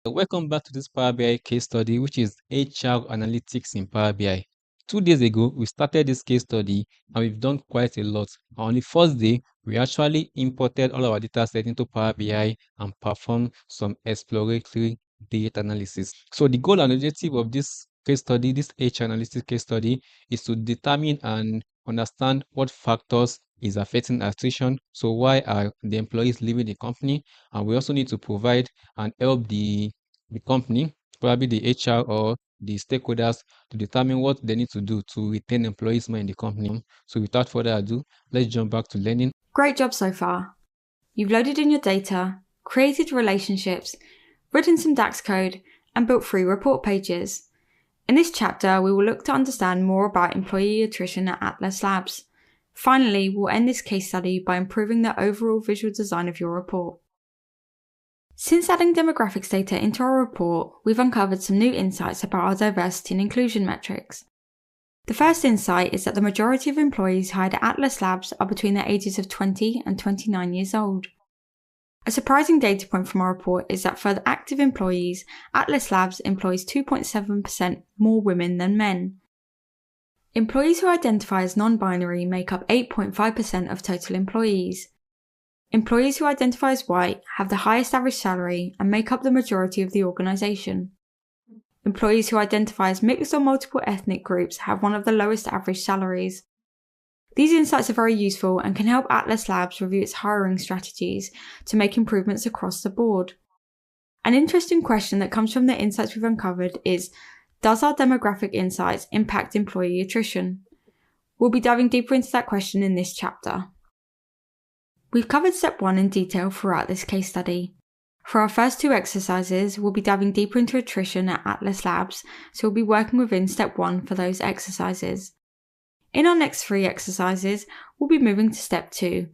Welcome back to this Power BI case study, which is HR analytics in Power BI. 2 days ago, we started this case study and we've done quite a lot. On the first day, we actually imported all our data set into Power BI and performed some exploratory data analysis. So the goal and objective of this case study, this HR analytics case study, is to determine and understand what factors is affecting attrition. So why are the employees leaving the company? And we also need to provide and help the company, probably the HR or the stakeholders, to determine what they need to do to retain employees more in the company. So without further ado, let's jump back to learning. Great job so far. You've loaded in your data, created relationships, written some DAX code, and built 3 report pages. In this chapter, we will look to understand more about employee attrition at Atlas Labs. Finally, we'll end this case study by improving the overall visual design of your report. Since adding demographics data into our report, we've uncovered some new insights about our diversity and inclusion metrics. The first insight is that the majority of employees hired at Atlas Labs are between the ages of 20 and 29 years old. A surprising data point from our report is that for the active employees, Atlas Labs employs 2.7% more women than men. Employees who identify as non-binary make up 8.5% of total employees. Employees who identify as white have the highest average salary and make up the majority of the organisation. Employees who identify as mixed or multiple ethnic groups have one of the lowest average salaries. These insights are very useful and can help Atlas Labs review its hiring strategies to make improvements across the board. An interesting question that comes from the insights we've uncovered is, does our demographic insights impact employee attrition? We'll be diving deeper into that question in this chapter. We've covered step 1 in detail throughout this case study. For our first 2 exercises, we'll be diving deeper into attrition at Atlas Labs, so we'll be working within step 1 for those exercises. In our next 3 exercises, we'll be moving to step 2,